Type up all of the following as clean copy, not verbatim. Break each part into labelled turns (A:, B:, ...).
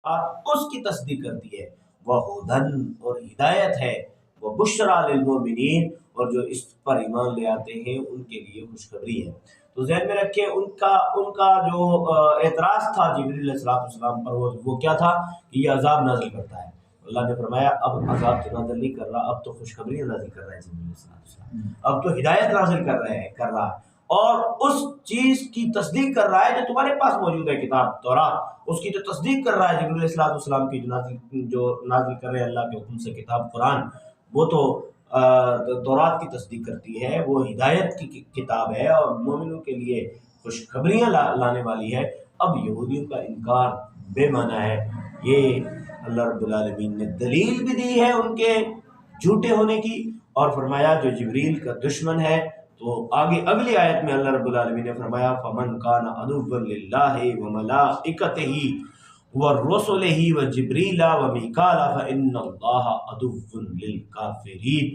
A: اس کی تصدیق کرتی ہے، وہ ہدن اور ہدایت ہے، وہ بشرا للمؤمنین اور جو اس پر ایمان لے آتے ہیں ان کے لیے خوشخبری ہے۔ تو ذہن میں رکھیں ان کا جو اعتراض تھا جبریل علیہ السلام پر، وہ کیا تھا کہ یہ عذاب نازل کرتا ہے۔ اللہ نے فرمایا اب عذاب تو نازل نہیں کر رہا، اب تو خوشخبری نازل کر رہا ہے جبریل علیہ السلام، اب تو ہدایت نازل کر رہا ہے اور اس چیز کی تصدیق کر رہا ہے جو تمہارے پاس موجود ہے، کتاب تورات، اس کی تو تصدیق کر رہا ہے جبریل علیہ السلام کی جو نازل کر رہے ہیں اللہ کے حکم سے کتاب قرآن، وہ تو تورات کی تصدیق کرتی ہے، وہ ہدایت کی کتاب ہے اور مومنوں کے لیے خوشخبریاں لانے والی ہے۔ اب یہودیوں کا انکار بے معنی ہے، یہ اللہ رب العالمین نے دلیل بھی دی ہے ان کے جھوٹے ہونے کی، اور فرمایا جو جبریل کا دشمن ہے، تو آگے اگلی آیت میں اللہ رب العالمین نے فرمایا فَمَنْ كَانَ عَدُوًّا لِلَّهِ وَمَلَائِكَتِهِ وَرُسُلِهِ وَجِبْرِيلَ وَمِيكَالَ فَإِنَّ اللَّهَ عَدُوٌّ لِلْكَافِرِينَ۔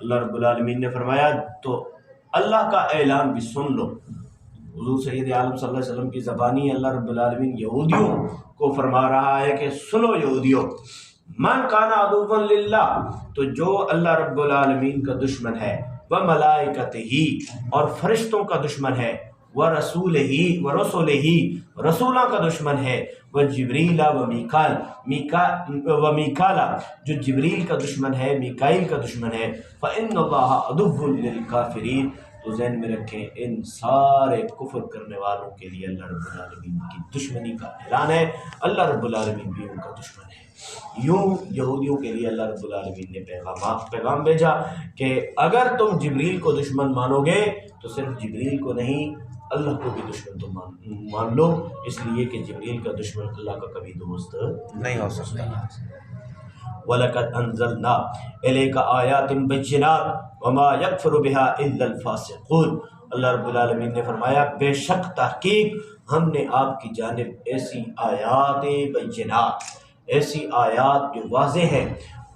A: اللہ رب العالمین نے فرمایا تو اللہ کا اعلان بھی سن لو۔ حضور سید عالم صلی اللہ علیہ وسلم کی زبانی اللہ رب العالمین یہودیوں کو فرما رہا ہے کہ سنو یہودیوں، من کانا عدوا للہ، تو جو اللہ رب العالمین کا دشمن ہے، وملائکتہ اور فرشتوں کا دشمن ہے، ورسولہ رسولوں کا دشمن ہے، وجبریل ومیکال جو جبریل کا دشمن ہے، میکائیل کا دشمن ہے، فإن اللہ عدو للکافرین۔ تو ذہن میں رکھیں ان سارے کفر کرنے والوں کے لیے اللہ رب العالمین کی دشمنی کا اعلان ہے، اللہ رب العالمین بھی ان کا دشمن ہے۔ یوں یہودیوں کے لیے اللہ رب العالمین نے پیغام بھیجا کہ اگر تم جبریل کو دشمن مانو گے تو صرف جبریل کو نہیں، اللہ کو بھی دشمن تو مان لو، اس لیے کہ جبریل کا دشمن اللہ کا کبھی دوست نہیں ہو سکتا۔ وَلَقَدْ أَنزَلْنَا إِلَيْكَ آيَاتٍ بَيِّنَاتٍ وَمَا يَكْفُرُ بِهَا إِلَّا الْفَاسِقُونَ۔ اللہ رب العالمین نے فرمایا بے شک تحقیق ہم نے آپ کی جانب ایسی آیات بینات، ایسی آیات جو واضح ہیں،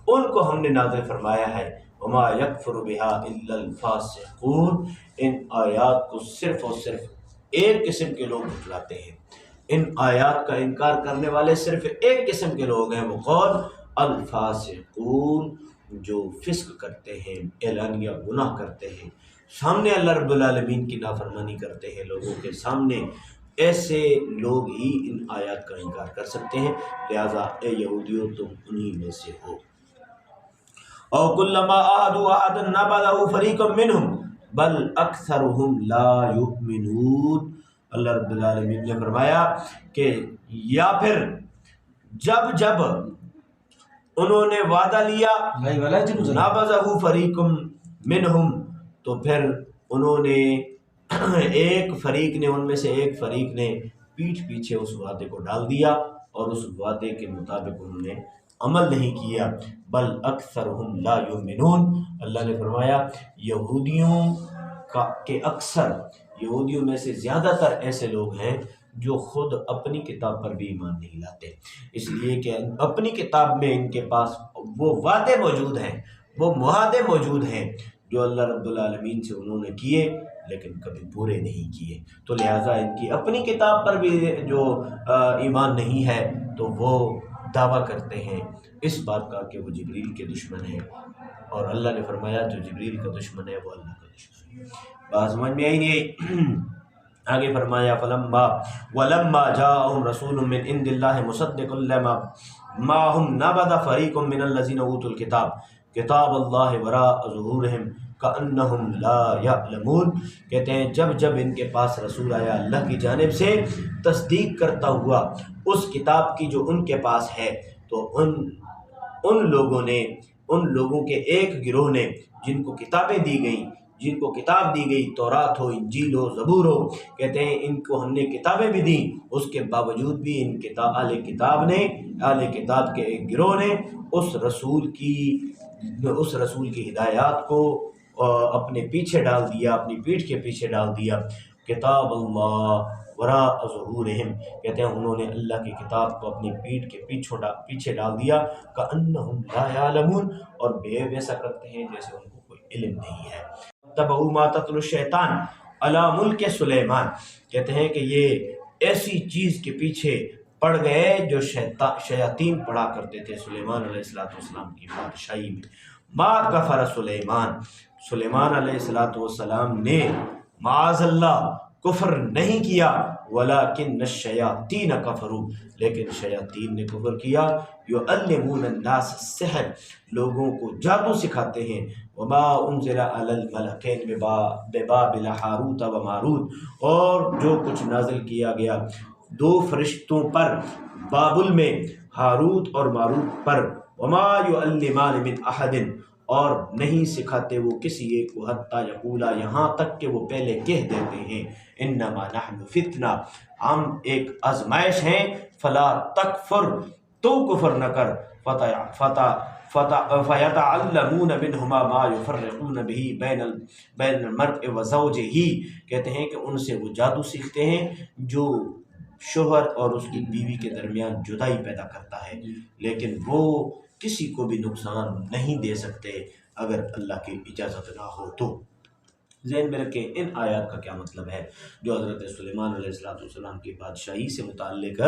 A: ان کو ہم نے نازل فرمایا ہے۔ وما یکفر بها الا الفاسقون، ان آیات کو صرف اور صرف ایک قسم کے لوگ جھٹلاتے ہیں، ان آیات کا انکار کرنے والے صرف ایک قسم کے لوگ ہیں، وہ کون؟ الفاسقون، جو فسق کرتے ہیں، اعلانیہ گناہ کرتے ہیں، سامنے اللہ رب العالمین کی نافرمانی کرتے ہیں لوگوں کے سامنے، ایسے لوگ ہی ان آیات کا انکار کر سکتے ہیں۔ لہذا اے یہودیوں تم انہی میں سے ہو۔ او کلما عاہدوا عہدا نبذہ فریق منہم بل اکثرهم لا یؤمنون۔ اللہ رب العالمین نے فرمایا کہ یا پھر جب انہوں نے وعدہ لیا، نبذہ فریق منہم، تو پھر انہوں نے ایک فریق نے، ان میں سے ایک فریق نے پیٹھ پیچھے اس وعدے کو ڈال دیا اور اس وعدے کے مطابق انہوں نے عمل نہیں کیا۔ بل اکثرهم لا یؤمنون، اللہ نے فرمایا یہودیوں کے اکثر، یہودیوں میں سے زیادہ تر ایسے لوگ ہیں جو خود اپنی کتاب پر بھی ایمان نہیں لاتے، اس لیے کہ اپنی کتاب میں ان کے پاس وہ وعدے موجود ہیں، وہ معاہدے موجود ہیں جو اللہ رب العالمین سے انہوں نے کیے لیکن کبھی پورے نہیں کیے، تو لہٰذا ان کی اپنی کتاب پر بھی جو ایمان نہیں ہے تو وہ دعویٰ کرتے ہیں اس بات کا کہ وہ جبریل کے دشمن ہیں، اور اللہ نے فرمایا جو جبریل کا دشمن ہے وہ اللہ کا دشمن ہے۔ بات سمجھ میں آئی نہیں؟ آگے فرمایا وَلَمَّا جَاءَهُمْ رَسُولٌ مِّنْ عِندِ اللَّهِ مُصَدِّقٌ لِّمَا مَعَهُمْ نَبَذَ فَرِيقٌ مِّنَ الَّذِينَ أُوتُوا الْكِتَابَ كِتَابَ اللَّهِ وَرَاءَ ظُهُورِهِمْ كَأَنَّهُمْ لَا يَعْلَمُونَ۔ کہتے ہیں جب ان کے پاس رسول آیا اللہ کی جانب سے تصدیق کرتا ہوا اس کتاب کی جو ان کے پاس ہے، تو ان لوگوں کے ایک گروہ نے جن کو کتابیں دی گئیں، جن کو کتاب دی گئی، تورات ہو، انجیل ہو، زبور ہو، کہتے ہیں ان کو ہم نے کتابیں بھی دیں، اس کے باوجود بھی اہل کتاب کے ایک گروہ نے اس رسول کی ہدایات کو اپنے پیچھے ڈال دیا، اپنی پیٹھ کے پیچھے ڈال دیا۔ کتاب اللہ وراء ظہورہم، کہتے ہیں انہوں نے اللہ کی کتاب کو اپنی پیٹھ کے پیچھے ڈال دیا، کأنہم لا یعلمون، اور ویسا کرتے ہیں جیسے ان کو کوئی علم نہیں ہے۔ تبعوا ما تتلو الشیطان علی ملک سلیمان، کہتے ہیں کہ یہ ایسی چیز کے پیچھے پڑھ گئے جو شیاطین پڑھا کرتے تھے سلیمان علیہ السلام کی بادشاہی میں۔ ما کفر سلیمان علیہ السلام نے معاذ اللہ کفر نہیں کیا، ولیکن الشیاطین کفروا، لیکن شیاطین نے کفر کیا۔ یعلمون الناس السحر، لوگوں کو جادو سکھاتے ہیں۔ وما انزل علی الملکین ببابل ہاروت و ماروت، اور جو کچھ نازل کیا گیا دو فرشتوں پر بابل میں، ہاروت اور ماروت پر۔ وما یعلمان من احد، اور نہیں سکھاتے وہ کسی ایک کو، حتیٰ یقولا، یہاں تک کہ وہ پہلے کہہ دیتے ہیں، انما نحن فتنہ، ہم ایک آزمائش ہیں، فلا تکفر، تو کفر نہ کر، فیتعلمون منہما ما یفرقون به بین المرء وزوجہ، کہتے ہیں کہ ان سے وہ جادو سیکھتے ہیں جو شوہر اور اس کی بیوی کے درمیان جدائی پیدا کرتا ہے، لیکن وہ کسی کو بھی نقصان نہیں دے سکتے اگر اللہ کی اجازت نہ ہو تو۔ ذہن میں رکھیں ان آیات کا کیا مطلب ہے جو حضرت سلیمان علیہ السلام کی بادشاہی سے متعلق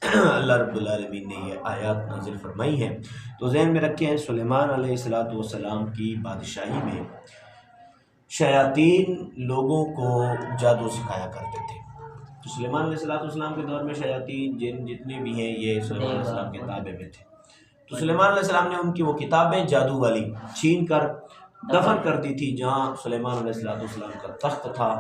A: اللہ رب العالمین نے یہ آیات نازل فرمائی ہیں۔ تو ذہن میں رکھیں سلیمان علیہ السلام کی بادشاہی میں شیاطین لوگوں کو جادو سکھایا کرتے تھے۔ تو سلیمان علیہ السلام کے دور میں شیاطین جن جتنے بھی ہیں یہ سلیمان علیہ السلام کے تابع میں تھے۔ تو سلیمان علیہ السلام نے ان کی وہ کتابیں جادو والی چھین کر دفن کر دی تھی، جہاں سلیمان علیہ السلام کا تخت تھا،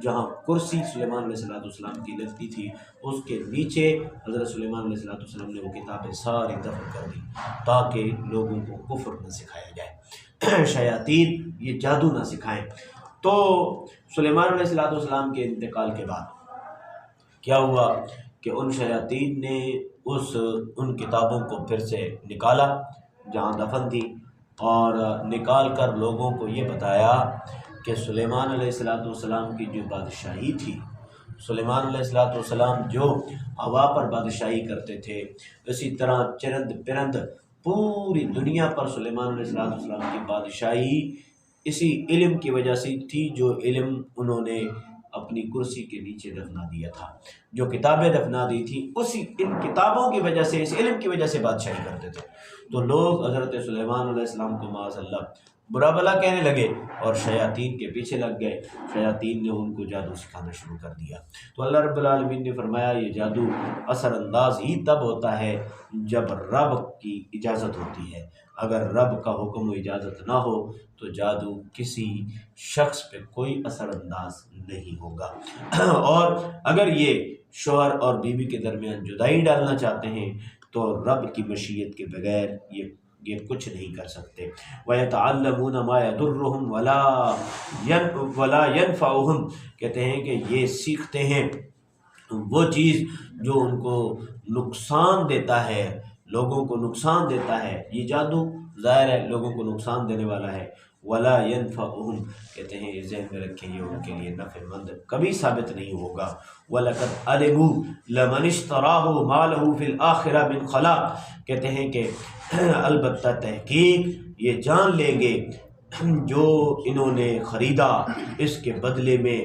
A: جہاں کرسی سلیمان علیہ السلام کی لگتی تھی، اس کے نیچے حضرت سلیمان علیہ السلام نے وہ کتابیں ساری دفن کر دی تاکہ لوگوں کو کفر نہ سکھایا جائے، شیاطین یہ جادو نہ سکھائیں۔ تو سلیمان علیہ السلام کے انتقال کے بعد کیا ہوا کہ ان شیاطین نے ان کتابوں کو پھر سے نکالا جہاں دفن تھی، اور نکال کر لوگوں کو یہ بتایا کہ سلیمان علیہ السلام کی جو بادشاہی تھی، سلیمان علیہ السلام جو ہوا پر بادشاہی کرتے تھے، اسی طرح چرند پرند پوری دنیا پر سلیمان علیہ السلام کی بادشاہی اسی علم کی وجہ سے تھی جو علم انہوں نے اپنی کرسی کے نیچے دفنا دیا تھا، جو کتابیں دفنا دی تھی، اسی ان کتابوں کی وجہ سے، اس علم کی وجہ سے بادشاہی کرتے تھے۔ تو لوگ حضرت سلیمان علیہ السلام کو معاذ اللہ برا بھلا کہنے لگے اور شیاطین کے پیچھے لگ گئے، شیاطین نے ان کو جادو سکھانا شروع کر دیا۔ تو اللہ رب العالمین نے فرمایا یہ جادو اثر انداز ہی تب ہوتا ہے جب رب کی اجازت ہوتی ہے، اگر رب کا حکم و اجازت نہ ہو تو جادو کسی شخص پہ کوئی اثر انداز نہیں ہوگا۔ اور اگر یہ شوہر اور بیوی کے درمیان جدائی ڈالنا چاہتے ہیں تو رب کی مشیت کے بغیر یہ کچھ نہیں کر سکتے۔ وَيَتَعَلَّمُونَ مَا يَضُرُّهُمْ وَلَا يَنْفَعُهُمْ، کہتے ہیں کہ یہ سیکھتے ہیں وہ چیز جو ان کو نقصان دیتا ہے، لوگوں کو نقصان دیتا ہے، یہ جادو ظاہر ہے لوگوں کو نقصان دینے والا ہے۔ ولا ينفعهم، کہتے ہیں یہ ذہن میں رکھیں یہ ان کے لیے نفع مند کبھی ثابت نہیں ہوگا۔ وَلَقَدْ عَلِمُوا لَمَنِ اشْتَرَاهُ مَا لَهُ فِي الْآخِرَةِ مِنْ خَلَاقٍ، کہتے ہیں کہ البتہ تحقیق یہ جان لیں گے جو انہوں نے خریدا اس کے بدلے میں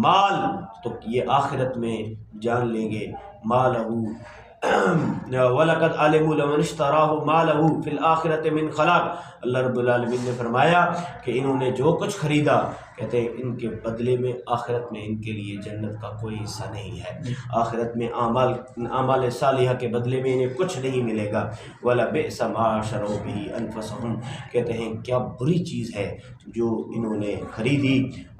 A: مال، تو یہ آخرت میں جان لیں گے مالہ وَلَقَدْ عَلِمُوا لَمَنِ اشْتَرَاهُ مَا لَهُ فِي الْآخِرَةِ مِنْ خَلَاقٍ، اللہ رب العالمین نے فرمایا کہ انہوں نے جو کچھ خریدا، کہتے ہیں ان کے بدلے میں آخرت میں ان کے لیے جنت کا کوئی حصہ نہیں ہے، آخرت میں اعمال صالحہ کے بدلے میں انہیں کچھ نہیں ملے گا۔ وَلَبِئْسَ مَا شَرَوْا بِهِ أَنفُسَهُمْ، کہتے ہیں کیا بری چیز ہے جو انہوں نے خریدی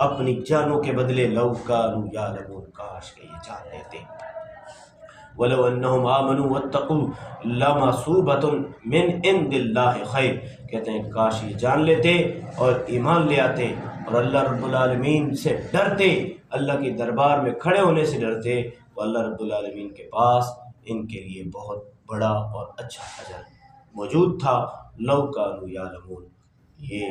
A: اپنی جانوں کے بدلے، لَوْ كَانُوا يَعْلَمُونَ، کاش کہ یہ جان لیتے۔ وَلَوْ أَنَّهُمْ آمَنُوا وَاتَّقُوا لَمَثُوبَةٌ مِّنْ عِندِ اللَّهِ خَيْرٌ، کہتے ہیں کاش یہ جان لیتے اور ایمان لے آتے اور اللہ رب العالمین سے ڈرتے، اللہ کے دربار میں کھڑے ہونے سے ڈرتے، تو اللہ رب العالمین کے پاس ان کے لیے بہت بڑا اور اچھا اجر موجود تھا۔ لَوْ كَانُوا يَعْلَمُونَ، یہ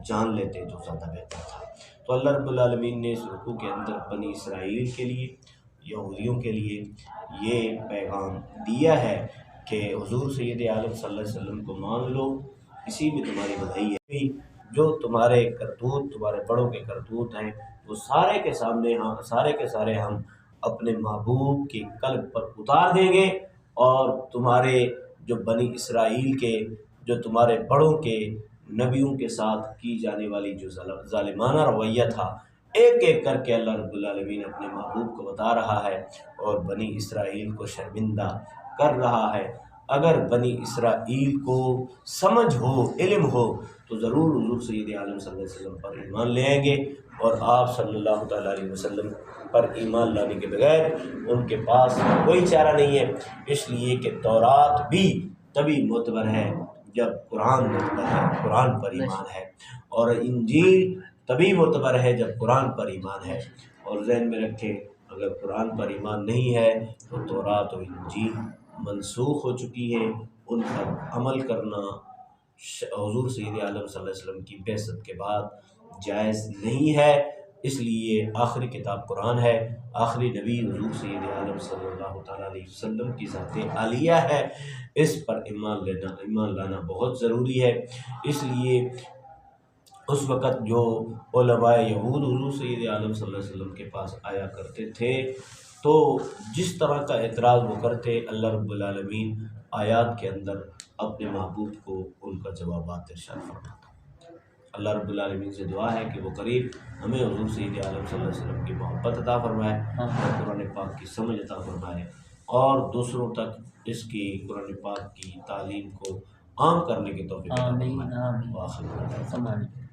A: جان لیتے تو زیادہ بہتر تھا۔ تو اللہ رب العالمین نے اس رکوع کے اندر بنی اسرائیل کے لیے، یہودیوں کے لیے یہ پیغام دیا ہے کہ حضور سید عالم صلی اللہ علیہ وسلم کو مان لو، اسی میں تمہاری بھلائی ہے۔ جو تمہارے کرتوت، تمہارے بڑوں کے کرتوت ہیں، وہ سارے کے سارے ہم اپنے محبوب کے قلب پر اتار دیں گے، اور تمہارے جو بنی اسرائیل کے، جو تمہارے بڑوں کے نبیوں کے ساتھ کی جانے والی جو ظالمانہ رویہ تھا، ایک ایک کر کے اللہ رب العالمین اپنے محبوب کو بتا رہا ہے اور بنی اسرائیل کو شرمندہ کر رہا ہے۔ اگر بنی اسرائیل کو سمجھ ہو، علم ہو، تو ضرور حضور سید عالم صلی اللہ علیہ وسلم پر ایمان لے آئیں گے، اور آپ صلی اللہ تعالیٰ علیہ وسلم پر ایمان لانے کے بغیر ان کے پاس کوئی چارہ نہیں ہے، اس لیے کہ تورات بھی تبھی معتبر ہے جب قرآن معتبر ہے، قرآن پر ایمان ہے، اور انجیل تبھی معتبر ہے جب قرآن پر ایمان ہے۔ اور ذہن میں رکھیں، اگر قرآن پر ایمان نہیں ہے تو تورات و انجیل منسوخ ہو چکی ہیں، ان پر عمل کرنا حضور سید عالم صلی اللہ علیہ وسلم کی بعثت کے بعد جائز نہیں ہے۔ اس لیے آخری کتاب قرآن ہے، آخری نبی حضور سید عالم صلی اللہ تعالیٰ علیہ وسلم کی ذات عالیہ ہے، اس پر ایمان لانا بہت ضروری ہے۔ اس لیے اس وقت جو علماء یہود حضور سید عالم صلی اللہ علیہ وسلم کے پاس آیا کرتے تھے، تو جس طرح کا اعتراض وہ کرتے، اللہ رب العالمین آیات کے اندر اپنے محبوب کو ان کا جوابات ارشاد فرماتا۔ اللہ رب العالمین سے دعا ہے کہ وہ قریب ہمیں حضور سید عالم صلی اللہ علیہ وسلم کی محبت عطا فرمائے، اور قرآن پاک کی سمجھ عطا فرمائے، اور دوسروں تک اس کی قرآن پاک کی تعلیم کو عام کرنے کی توفیق عطا فرمائے۔
B: آمین آمین۔